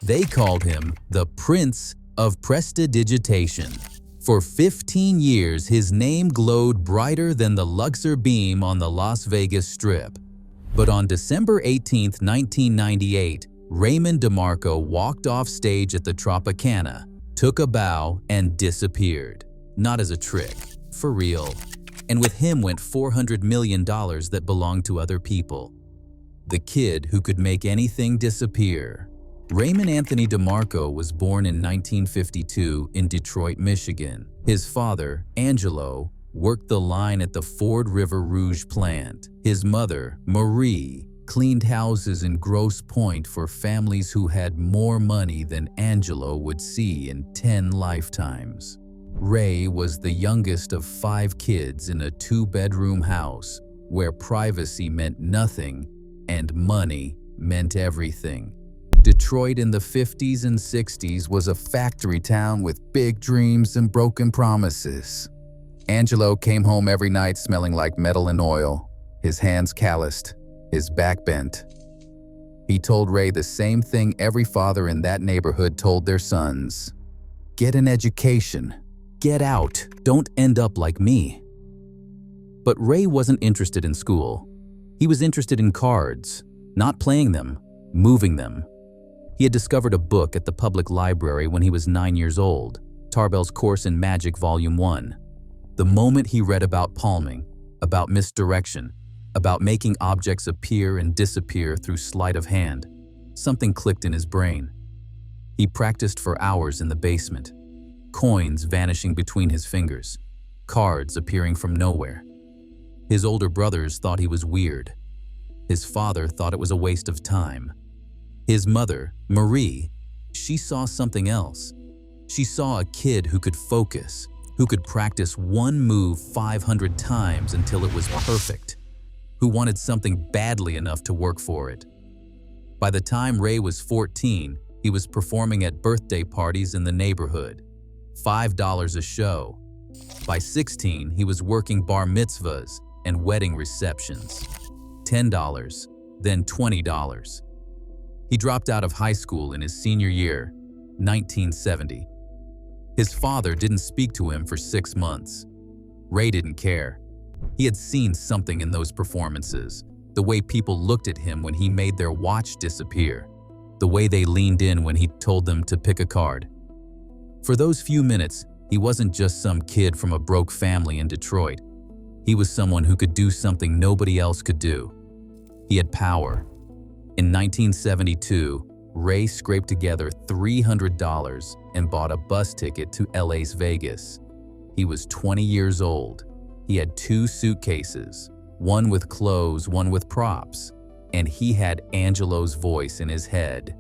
They called him the Prince of Prestidigitation. For 15 years, his name glowed brighter than the Luxor beam on the Las Vegas Strip. But on December 18th, 1998, Raymond DeMarco walked off stage at the Tropicana, took a bow, and disappeared. Not as a trick, for real. And with him went $400 million that belonged to other people. The kid who could make anything disappear. Raymond Anthony DeMarco was born in 1952 in Detroit, Michigan. His father, Angelo, worked the line at the Ford River Rouge plant. His mother, Marie, cleaned houses in Grosse Pointe for families who had more money than Angelo would see in 10 lifetimes. Ray was the youngest of 5 kids in a 2-bedroom house where privacy meant nothing and money meant everything. Detroit in the 50s and 60s was a factory town with big dreams and broken promises. Angelo came home every night smelling like metal and oil, his hands calloused, his back bent. He told Ray the same thing every father in that neighborhood told their sons. Get an education. Get out. Don't end up like me. But Ray wasn't interested in school. He was interested in cards, not playing them, moving them. He had discovered a book at the public library when he was 9 years old, Tarbell's Course in Magic Volume 1. The moment he read about palming, about misdirection, about making objects appear and disappear through sleight of hand, something clicked in his brain. He practiced for hours in the basement, coins vanishing between his fingers, cards appearing from nowhere. His older brothers thought he was weird. His father thought it was a waste of time. His mother, Marie, she saw something else. She saw a kid who could focus, who could practice one move 500 times until it was perfect, who wanted something badly enough to work for it. By the time Ray was 14, he was performing at birthday parties in the neighborhood, $5 a show. By 16, he was working bar mitzvahs and wedding receptions, $10, then $20. He dropped out of high school in his senior year, 1970. His father didn't speak to him for 6 months. Ray didn't care. He had seen something in those performances, the way people looked at him when he made their watch disappear, the way they leaned in when he told them to pick a card. For those few minutes, he wasn't just some kid from a broke family in Detroit. He was someone who could do something nobody else could do. He had power. In 1972, Ray scraped together $300 and bought a bus ticket to LA's Vegas. He was 20 years old. He had 2 suitcases, one with clothes, one with props, and he had Angelo's voice in his head.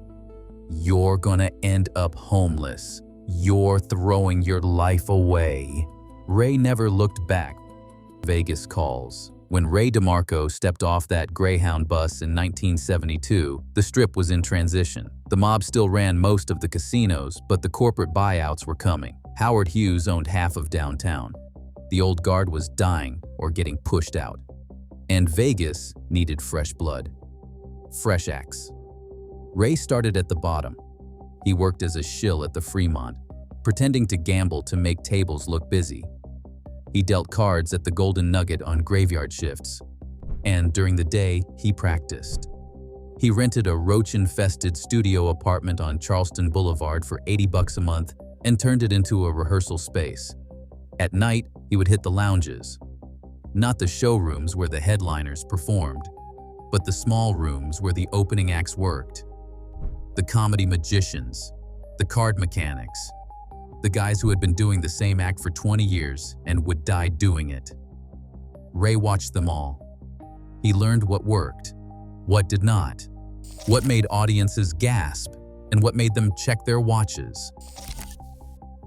You're gonna end up homeless. You're throwing your life away. Ray never looked back. Vegas calls. When Ray DeMarco stepped off that Greyhound bus in 1972, the Strip was in transition. The mob still ran most of the casinos, but the corporate buyouts were coming. Howard Hughes owned half of downtown. The old guard was dying or getting pushed out. And Vegas needed fresh blood. Fresh acts. Ray started at the bottom. He worked as a shill at the Fremont, pretending to gamble to make tables look busy. He dealt cards at the Golden Nugget on graveyard shifts, and during the day, he practiced. He rented a roach-infested studio apartment on Charleston Boulevard for $80 a month and turned it into a rehearsal space. At night, he would hit the lounges. Not the showrooms where the headliners performed, but the small rooms where the opening acts worked. The comedy magicians, the card mechanics, the guys who had been doing the same act for 20 years and would die doing it. Ray watched them all. He learned what worked, what did not, what made audiences gasp, and what made them check their watches.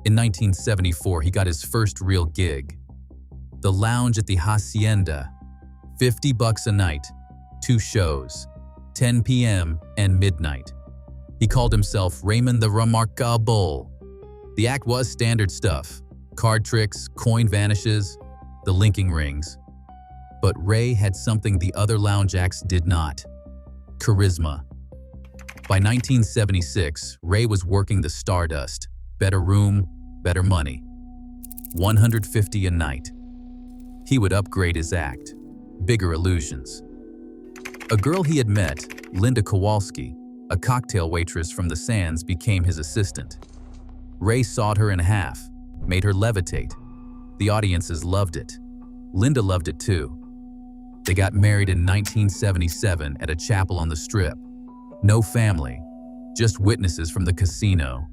In 1974, he got his first real gig. The lounge at the Hacienda, $50 a night, 2 shows, 10 p.m. and midnight. He called himself Raymond the Remarkable. The act was standard stuff, card tricks, coin vanishes, the linking rings. But Ray had something the other lounge acts did not: charisma. By 1976, Ray was working the Stardust. Better room, better money. $150 a night. He would upgrade his act. Bigger illusions. A girl he had met, Linda Kowalski, a cocktail waitress from the Sands, became his assistant. Ray sawed her in half, made her levitate. The audiences loved it. Linda loved it too. They got married in 1977 at a chapel on the Strip. No family, just witnesses from the casino.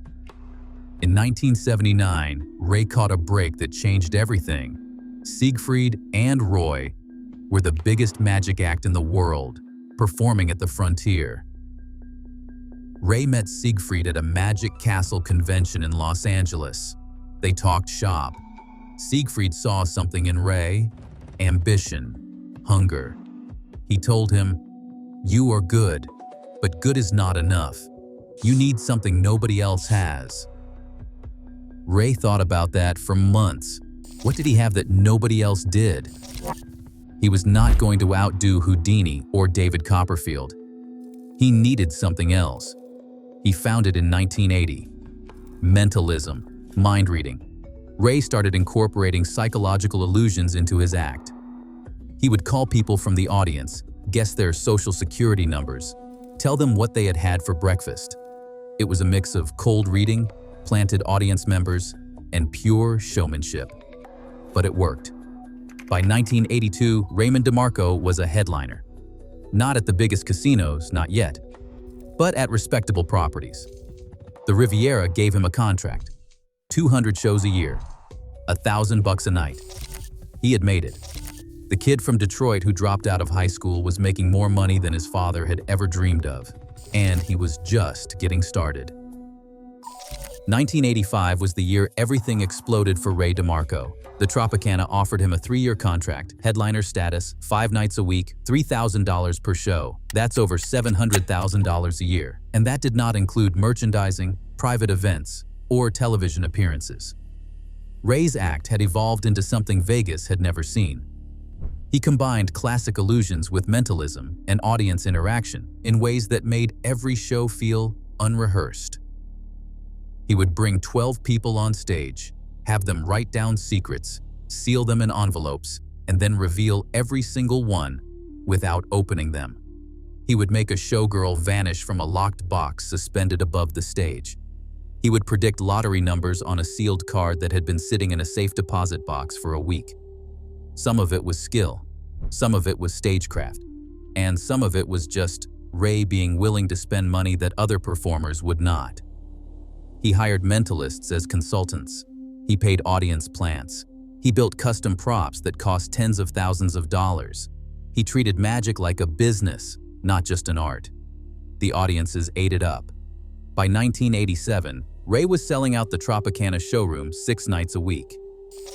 In 1979, Ray caught a break that changed everything. Siegfried and Roy were the biggest magic act in the world, performing at the Frontier. Ray met Siegfried at a Magic Castle convention in Los Angeles. They talked shop. Siegfried saw something in Ray: ambition, hunger. He told him, "You are good, but good is not enough. You need something nobody else has." Ray thought about that for months. What did he have that nobody else did? He was not going to outdo Houdini or David Copperfield. He needed something else. He found it in 1980. Mentalism, mind reading. Ray started incorporating psychological illusions into his act. He would call people from the audience, guess their social security numbers, tell them what they had had for breakfast. It was a mix of cold reading, planted audience members, and pure showmanship. But it worked. By 1982, Raymond DeMarco was a headliner. Not at the biggest casinos, not yet, but at respectable properties. The Riviera gave him a contract. 200 shows a year, $1,000 a night. He had made it. The kid from Detroit who dropped out of high school was making more money than his father had ever dreamed of, and he was just getting started. 1985 was the year everything exploded for Ray DeMarco. The Tropicana offered him a 3-year contract, headliner status, 5 nights a week, $3,000 per show. That's over $700,000 a year. And that did not include merchandising, private events, or television appearances. Ray's act had evolved into something Vegas had never seen. He combined classic illusions with mentalism and audience interaction in ways that made every show feel unrehearsed. He would bring 12 people on stage, have them write down secrets, seal them in envelopes, and then reveal every single one without opening them. He would make a showgirl vanish from a locked box suspended above the stage. He would predict lottery numbers on a sealed card that had been sitting in a safe deposit box for a week. Some of it was skill, some of it was stagecraft, and some of it was just Ray being willing to spend money that other performers would not. He hired mentalists as consultants. He paid audience plants. He built custom props that cost tens of thousands of dollars. He treated magic like a business, not just an art. The audiences ate it up. By 1987, Ray was selling out the Tropicana showroom 6 nights a week.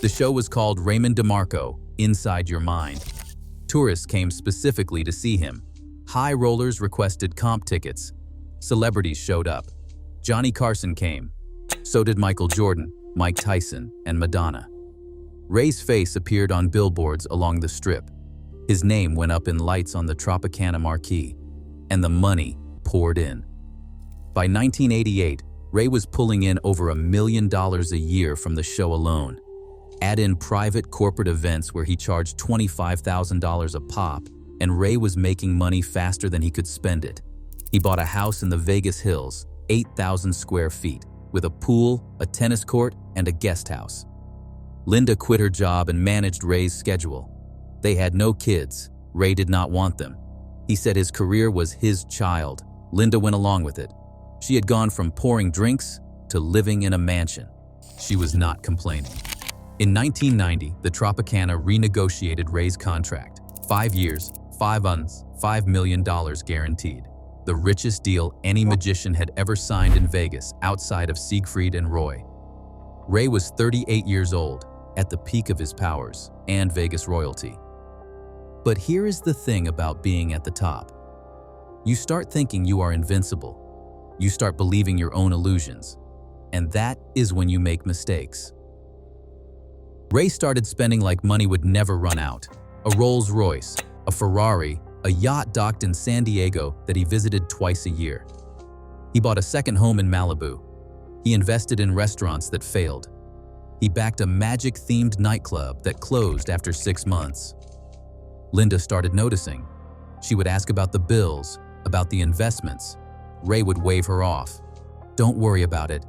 The show was called Raymond DeMarco, Inside Your Mind. Tourists came specifically to see him. High rollers requested comp tickets. Celebrities showed up. Johnny Carson came. So did Michael Jordan, Mike Tyson, and Madonna. Ray's face appeared on billboards along the Strip. His name went up in lights on the Tropicana marquee, and the money poured in. By 1988, Ray was pulling in over $1 million a year from the show alone. Add in private corporate events where he charged $25,000 a pop, and Ray was making money faster than he could spend it. He bought a house in the Vegas Hills, 8,000 square feet, with a pool, a tennis court, and a guest house. Linda quit her job and managed Ray's schedule. They had no kids. Ray did not want them. He said his career was his child. Linda went along with it. She had gone from pouring drinks to living in a mansion. She was not complaining. In 1990, the Tropicana renegotiated Ray's contract. 5 years, 5 months, $5 million guaranteed. The richest deal any magician had ever signed in Vegas outside of Siegfried and Roy. Ray was 38 years old, at the peak of his powers and Vegas royalty. But here is the thing about being at the top. You start thinking you are invincible. You start believing your own illusions. And that is when you make mistakes. Ray started spending like money would never run out. A Rolls Royce, a Ferrari, a yacht docked in San Diego that he visited twice a year. He bought a second home in Malibu. He invested in restaurants that failed. He backed a magic-themed nightclub that closed after 6 months. Linda started noticing. She would ask about the bills, about the investments. Ray would wave her off. "Don't worry about it.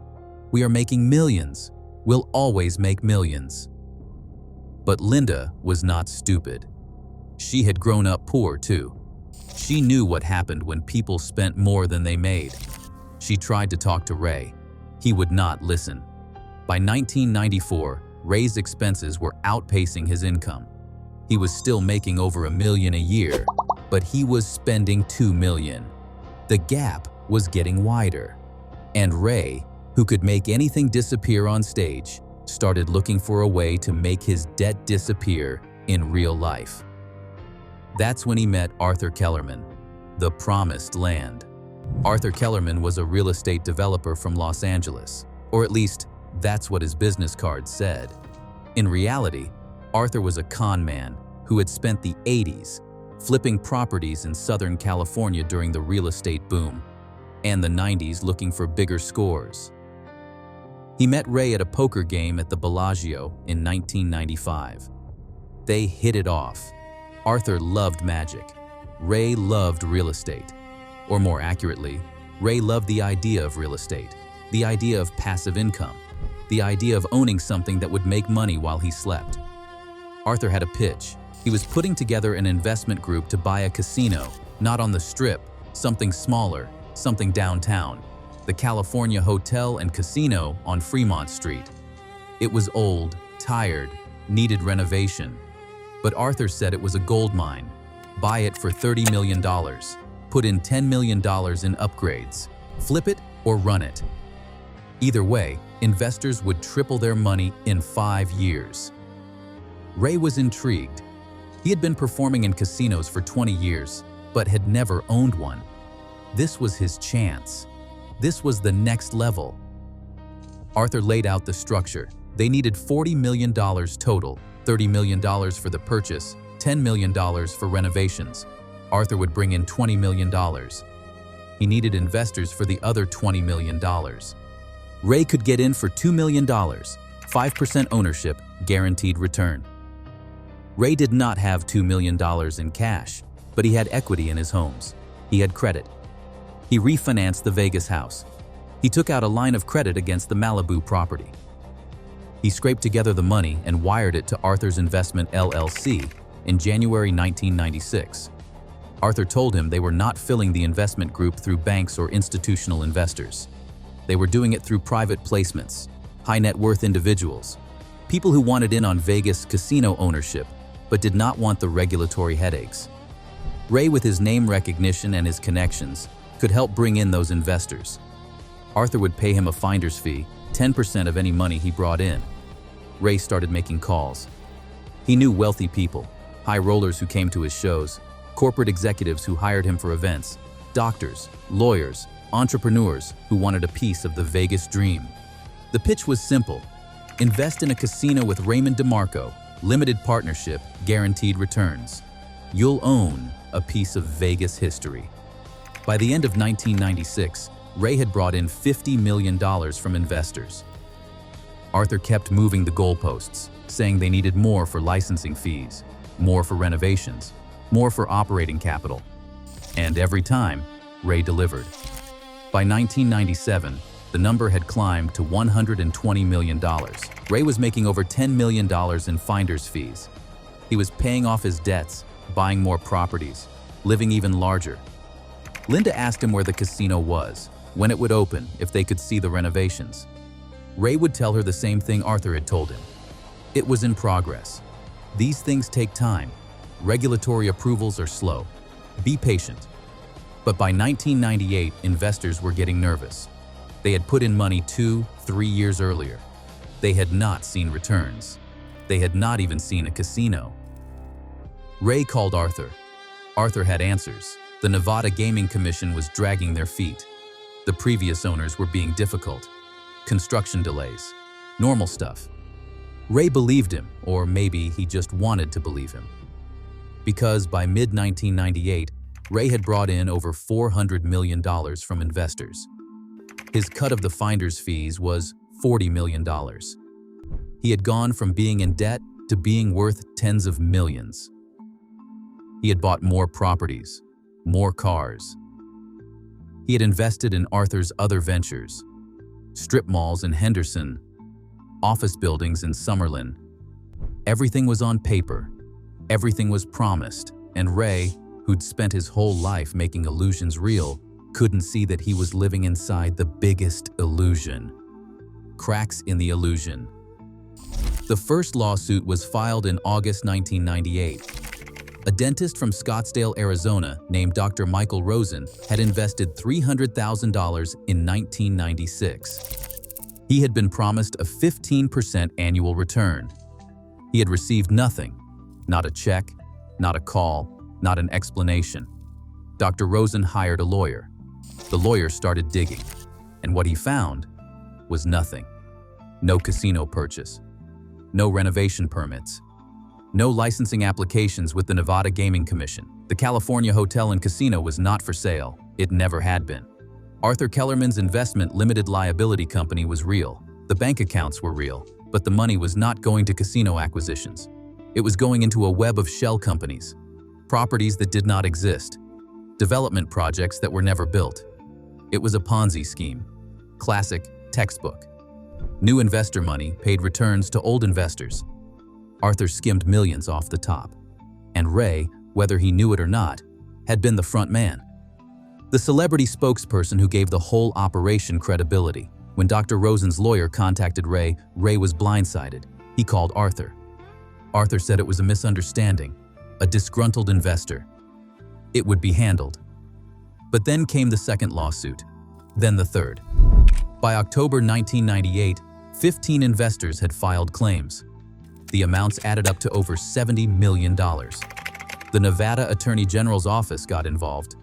We are making millions. We'll always make millions." But Linda was not stupid. She had grown up poor too. She knew what happened when people spent more than they made. She tried to talk to Ray. He would not listen. By 1994, Ray's expenses were outpacing his income. He was still making over $1 million a year, but he was spending $2 million. The gap was getting wider. And Ray, who could make anything disappear on stage, started looking for a way to make his debt disappear in real life. That's when he met Arthur Kellerman, the promised land. Arthur Kellerman was a real estate developer from Los Angeles, or at least that's what his business card said. In reality, Arthur was a con man who had spent the 80s flipping properties in Southern California during the real estate boom, and the 90s looking for bigger scores. He met Ray at a poker game at the Bellagio in 1995. They hit it off. Arthur loved magic. Ray loved real estate. Or more accurately, Ray loved the idea of real estate, the idea of passive income, the idea of owning something that would make money while he slept. Arthur had a pitch. He was putting together an investment group to buy a casino, not on the Strip, something smaller, something downtown, the California Hotel and Casino on Fremont Street. It was old, tired, needed renovation. But Arthur said it was a gold mine. Buy it for $30 million. Put in $10 million in upgrades. Flip it or run it. Either way, investors would triple their money in 5 years. Ray was intrigued. He had been performing in casinos for 20 years, but had never owned one. This was his chance. This was the next level. Arthur laid out the structure. They needed $40 million total, $30 million for the purchase, $10 million for renovations. Arthur would bring in $20 million. He needed investors for the other $20 million. Ray could get in for $2 million, 5% ownership, guaranteed return. Ray did not have $2 million in cash, but he had equity in his homes. He had credit. He refinanced the Vegas house. He took out a line of credit against the Malibu property. He scraped together the money and wired it to Arthur's Investment LLC in January 1996. Arthur told him they were not filling the investment group through banks or institutional investors. They were doing it through private placements, high net worth individuals, people who wanted in on Vegas casino ownership but did not want the regulatory headaches. Ray, with his name recognition and his connections, could help bring in those investors. Arthur would pay him a finder's fee, 10% of any money he brought in. Ray started making calls. He knew wealthy people, high rollers who came to his shows, corporate executives who hired him for events, doctors, lawyers, entrepreneurs who wanted a piece of the Vegas dream. The pitch was simple. Invest in a casino with Raymond DeMarco, limited partnership, guaranteed returns. You'll own a piece of Vegas history. By the end of 1996, Ray had brought in $50 million from investors. Arthur kept moving the goalposts, saying they needed more for licensing fees, more for renovations, more for operating capital. And every time, Ray delivered. By 1997, the number had climbed to $120 million. Ray was making over $10 million in finder's fees. He was paying off his debts, buying more properties, living even larger. Linda asked him where the casino was, when it would open, if they could see the renovations. Ray would tell her the same thing Arthur had told him. It was in progress. These things take time. Regulatory approvals are slow. Be patient. But by 1998, investors were getting nervous. They had put in money 2-3 years earlier. They had not seen returns. They had not even seen a casino. Ray called Arthur. Arthur had answers. The Nevada Gaming Commission was dragging their feet. The previous owners were being difficult. Construction delays. Normal stuff. Ray believed him, or maybe he just wanted to believe him. Because by mid-1998, Ray had brought in over $400 million from investors. His cut of the finder's fees was $40 million. He had gone from being in debt to being worth tens of millions. He had bought more properties, more cars. He had invested in Arthur's other ventures, strip malls in Henderson, office buildings in Summerlin. Everything was on paper, everything was promised, and Ray, who'd spent his whole life making illusions real, couldn't see that he was living inside the biggest illusion. Cracks in the illusion. The first lawsuit was filed in August 1998. A dentist from Scottsdale, Arizona, named Dr. Michael Rosen, had invested $300,000 in 1996. He had been promised a 15% annual return. He had received nothing, not a check, not a call, not an explanation. Dr. Rosen hired a lawyer. The lawyer started digging, and what he found was nothing. No casino purchase, no renovation permits, no licensing applications with the Nevada Gaming Commission. The California Hotel and Casino was not for sale. It never had been. Arthur Kellerman's investment limited liability company was real. The bank accounts were real, but the money was not going to casino acquisitions. It was going into a web of shell companies, properties that did not exist, development projects that were never built. It was a Ponzi scheme. Classic, textbook. New investor money paid returns to old investors. Arthur skimmed millions off the top. And Ray, whether he knew it or not, had been the front man. The celebrity spokesperson who gave the whole operation credibility. When Dr. Rosen's lawyer contacted Ray, Ray was blindsided. He called Arthur. Arthur said it was a misunderstanding, a disgruntled investor. It would be handled. But then came the second lawsuit, then the third. By October 1998, 15 investors had filed claims. The amounts added up to over $70 million. The Nevada Attorney General's office got involved.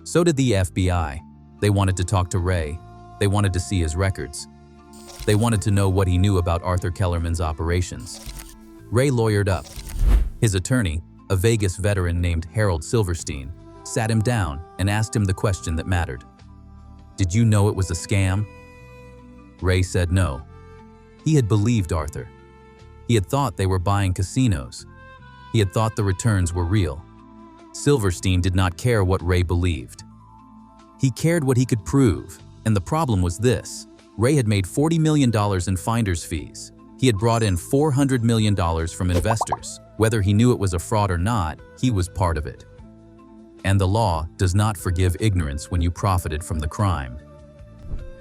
So did the FBI. They wanted to talk to Ray. They wanted to see his records. They wanted to know what he knew about Arthur Kellerman's operations. Ray lawyered up. His attorney, a Vegas veteran named Harold Silverstein, sat him down and asked him the question that mattered. Did you know it was a scam? Ray said no. He had believed Arthur. He had thought they were buying casinos. He had thought the returns were real. Silverstein did not care what Ray believed. He cared what he could prove, and the problem was this. Ray had made $40 million in finder's fees. He had brought in $400 million from investors. Whether he knew it was a fraud or not, he was part of it. And the law does not forgive ignorance when you profited from the crime.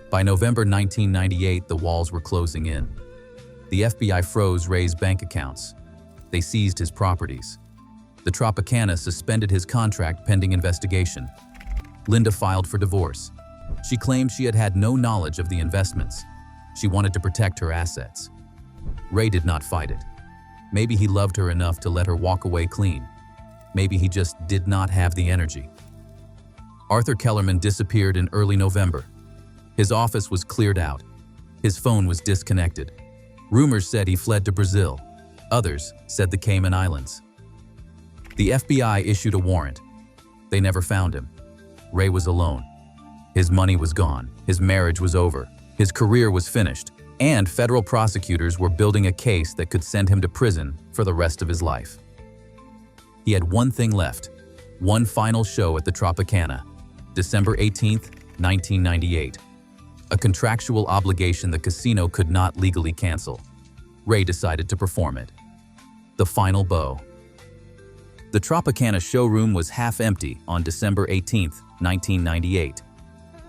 By November 1998, the walls were closing in. The FBI froze Ray's bank accounts. They seized his properties. The Tropicana suspended his contract pending investigation. Linda filed for divorce. She claimed she had had no knowledge of the investments. She wanted to protect her assets. Ray did not fight it. Maybe he loved her enough to let her walk away clean. Maybe he just did not have the energy. Arthur Kellerman disappeared in early November. His office was cleared out. His phone was disconnected. Rumors said he fled to Brazil. Others said the Cayman Islands. The FBI issued a warrant. They never found him. Ray was alone. His money was gone. His marriage was over. His career was finished. And federal prosecutors were building a case that could send him to prison for the rest of his life. He had one thing left. One final show at the Tropicana. December 18th, 1998. A contractual obligation the casino could not legally cancel. Ray decided to perform it. The final bow. The Tropicana showroom was half empty on December 18th, 1998.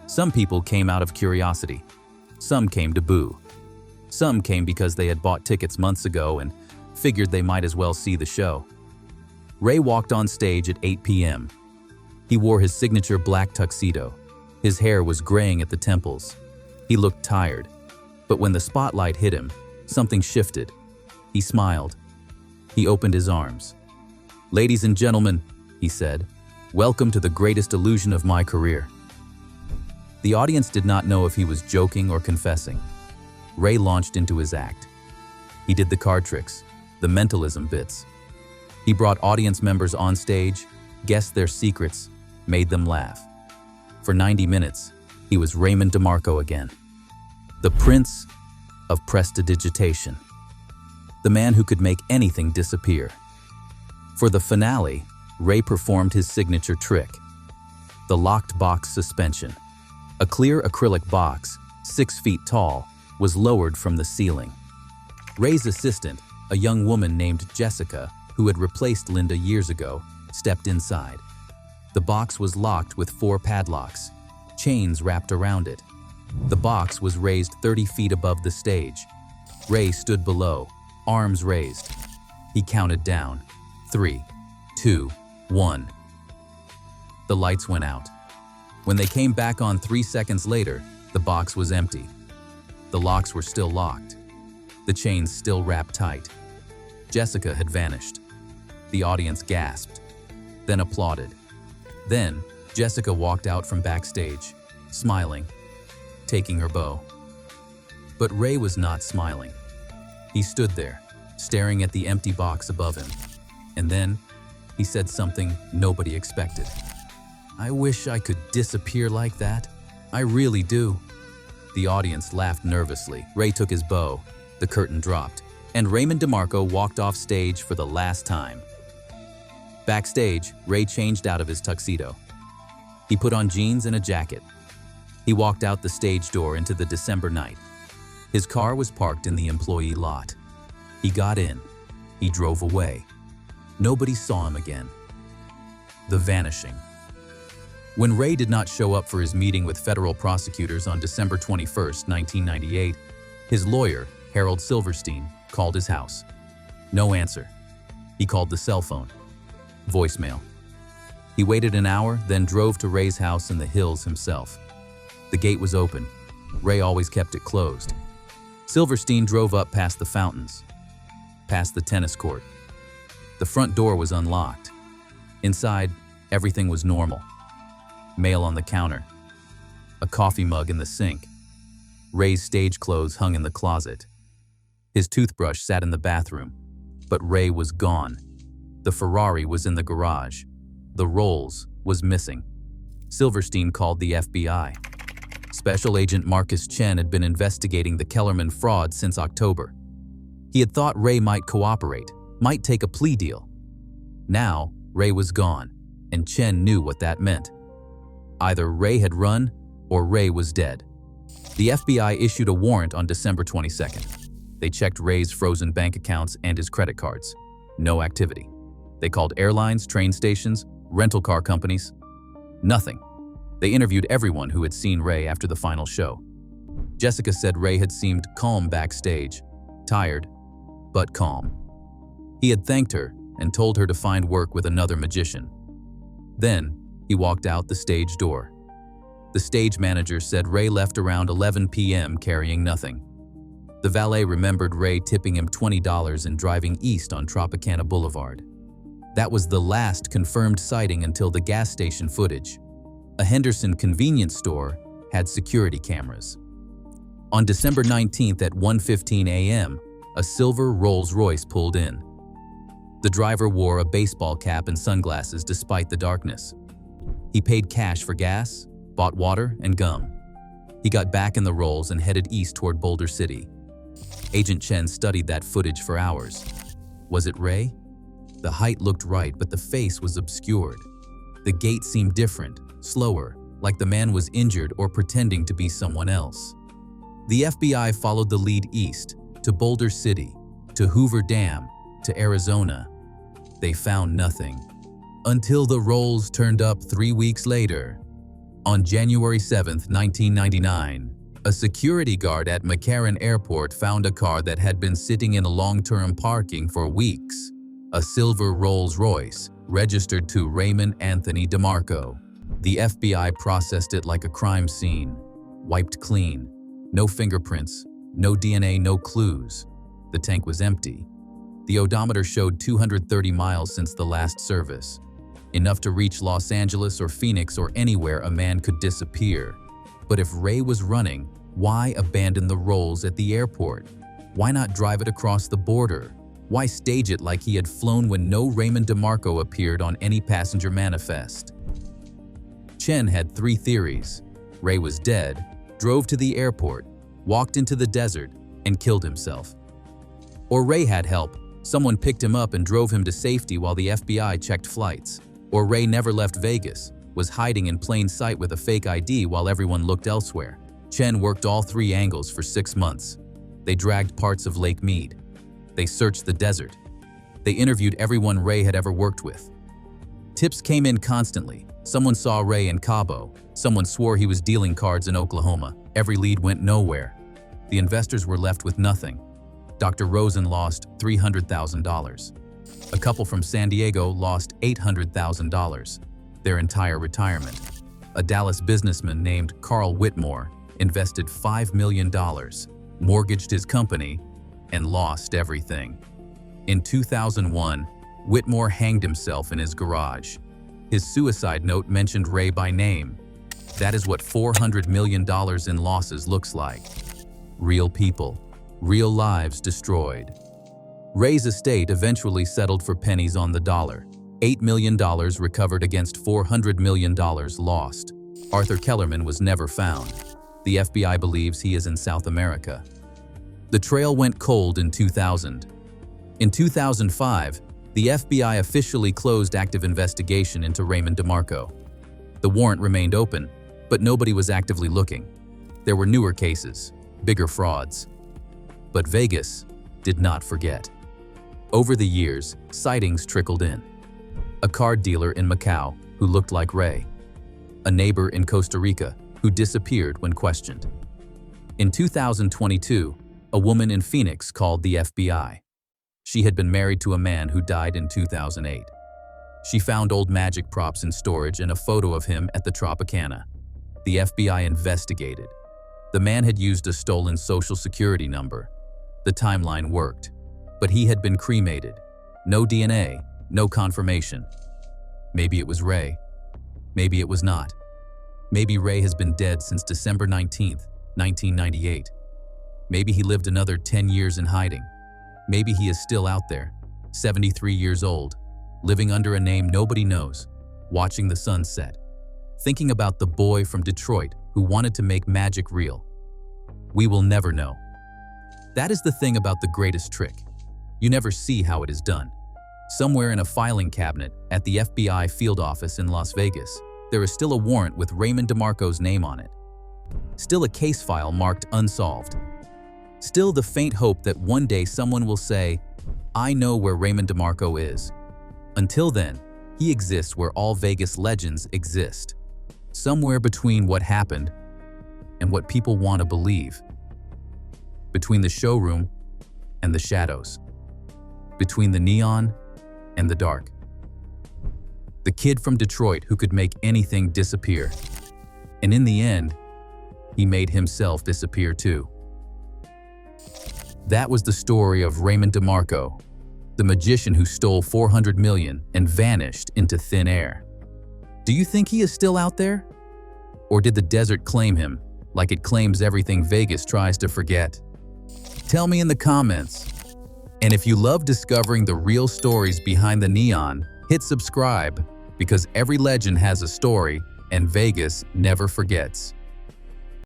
Some people came out of curiosity. Some came to boo. Some came because they had bought tickets months ago and figured they might as well see the show. Ray walked on stage at 8 p.m. He wore his signature black tuxedo. His hair was graying at the temples. He looked tired, but when the spotlight hit him, something shifted. He smiled. He opened his arms. "Ladies and gentlemen," he said, "welcome to the greatest illusion of my career." The audience did not know if he was joking or confessing. Ray launched into his act. He did the card tricks, the mentalism bits. He brought audience members on stage, guessed their secrets, made them laugh. For 90 minutes, He was Raymond DeMarco again, the Prince of Prestidigitation, the man who could make anything disappear. For the finale, Ray performed his signature trick, the locked box suspension. A clear acrylic box, 6 feet tall, was lowered from the ceiling. Ray's assistant, a young woman named Jessica, who had replaced Linda years ago, stepped inside. The box was locked with 4 padlocks, chains wrapped around it. The box was raised 30 feet above the stage. Ray stood below, arms raised. He counted down. 3, 2, 1. The lights went out. When they came back on 3 seconds later, the box was empty. The locks were still locked. The chains still wrapped tight. Jessica had vanished. The audience gasped, then applauded. Then, Jessica walked out from backstage, smiling, taking her bow. But Ray was not smiling. He stood there, staring at the empty box above him. And then, he said something nobody expected. "I wish I could disappear like that. I really do." The audience laughed nervously. Ray took his bow, the curtain dropped, and Raymond DeMarco walked off stage for the last time. Backstage, Ray changed out of his tuxedo. He put on jeans and a jacket. He walked out the stage door into the December night. His car was parked in the employee lot. He got in. He drove away. Nobody saw him again. The vanishing. When Ray did not show up for his meeting with federal prosecutors on December 21, 1998, his lawyer, Harold Silverstein, called his house. No answer. He called the cell phone. Voicemail. He waited an hour, then drove to Ray's house in the hills himself. The gate was open. Ray always kept it closed. Silverstein drove up past the fountains, past the tennis court. The front door was unlocked. Inside, everything was normal. Mail on the counter. A coffee mug in the sink. Ray's stage clothes hung in the closet. His toothbrush sat in the bathroom. But Ray was gone. The Ferrari was in the garage. The Rolls was missing. Silverstein called the FBI. Special Agent Marcus Chen had been investigating the Kellerman fraud since October. He had thought Ray might cooperate, might take a plea deal. Now, Ray was gone, and Chen knew what that meant. Either Ray had run, or Ray was dead. The FBI issued a warrant on December 22nd. They checked Ray's frozen bank accounts and his credit cards. No activity. They called airlines, train stations, rental car companies. Nothing. They interviewed everyone who had seen Ray after the final show. Jessica said Ray had seemed calm backstage, tired, but calm. He had thanked her and told her to find work with another magician. Then, he walked out the stage door. The stage manager said Ray left around 11 p.m. carrying nothing. The valet remembered Ray tipping him $20 and driving east on Tropicana Boulevard. That was the last confirmed sighting until the gas station footage. A Henderson convenience store had security cameras. On December 19th at 1:15 a.m., a silver Rolls-Royce pulled in. The driver wore a baseball cap and sunglasses despite the darkness. He paid cash for gas, bought water and gum. He got back in the Rolls and headed east toward Boulder City. Agent Chen studied that footage for hours. Was it Ray? The height looked right, but the face was obscured. The gait seemed different, slower, like the man was injured or pretending to be someone else. The FBI followed the lead east, to Boulder City, to Hoover Dam, to Arizona. They found nothing. Until the Rolls turned up 3 weeks later. On January 7, 1999, a security guard at McCarran Airport found a car that had been sitting in a long-term parking for weeks. A silver Rolls-Royce, registered to Raymond Anthony DeMarco. The FBI processed it like a crime scene, wiped clean. No fingerprints, no DNA, no clues. The tank was empty. The odometer showed 230 miles since the last service. Enough to reach Los Angeles or Phoenix or anywhere a man could disappear. But if Ray was running, why abandon the Rolls at the airport? Why not drive it across the border? Why stage it like he had flown when no Raymond DeMarco appeared on any passenger manifest? Chen had 3 theories. Ray was dead, drove to the airport, walked into the desert, and killed himself. Or Ray had help. Someone picked him up and drove him to safety while the FBI checked flights. Or Ray never left Vegas, was hiding in plain sight with a fake ID while everyone looked elsewhere. Chen worked all three angles for 6 months. They dragged parts of Lake Mead. They searched the desert. They interviewed everyone Ray had ever worked with. Tips came in constantly. Someone saw Ray in Cabo. Someone swore he was dealing cards in Oklahoma. Every lead went nowhere. The investors were left with nothing. Dr. Rosen lost $300,000. A couple from San Diego lost $800,000, their entire retirement. A Dallas businessman named Carl Whitmore invested $5 million, mortgaged his company, and lost everything. In 2001, Whitmore hanged himself in his garage. His suicide note mentioned Ray by name. That is what $400 million in losses looks like. Real people, real lives destroyed. Ray's estate eventually settled for pennies on the dollar. $8 million recovered against $400 million lost. Arthur Kellerman was never found. The FBI believes he is in South America. The trail went cold in 2000. In 2005, the FBI officially closed active investigation into Raymond DeMarco. The warrant remained open, but nobody was actively looking. There were newer cases, bigger frauds. But Vegas did not forget. Over the years, sightings trickled in. A card dealer in Macau who looked like Ray. A neighbor in Costa Rica who disappeared when questioned. In 2022, a woman in Phoenix called the FBI. She had been married to a man who died in 2008. She found old magic props in storage and a photo of him at the Tropicana. The FBI investigated. The man had used a stolen social security number. The timeline worked, but he had been cremated. No DNA, no confirmation. Maybe it was Ray. Maybe it was not. Maybe Ray has been dead since December 19th, 1998. Maybe he lived another 10 years in hiding. Maybe he is still out there, 73 years old, living under a name nobody knows, watching the sun set, thinking about the boy from Detroit who wanted to make magic real. We will never know. That is the thing about the greatest trick. You never see how it is done. Somewhere in a filing cabinet at the FBI field office in Las Vegas, there is still a warrant with Raymond DeMarco's name on it. Still a case file marked unsolved. Still the faint hope that one day someone will say, "I know where Raymond DeMarco is." Until then, he exists where all Vegas legends exist. Somewhere between what happened and what people want to believe. Between the showroom and the shadows. Between the neon and the dark. The kid from Detroit who could make anything disappear. And in the end, he made himself disappear too. That was the story of Raymond DeMarco, the magician who stole $400 million and vanished into thin air. Do you think he is still out there? Or did the desert claim him, like it claims everything Vegas tries to forget? Tell me in the comments. And if you love discovering the real stories behind the neon, hit subscribe, because every legend has a story and Vegas never forgets.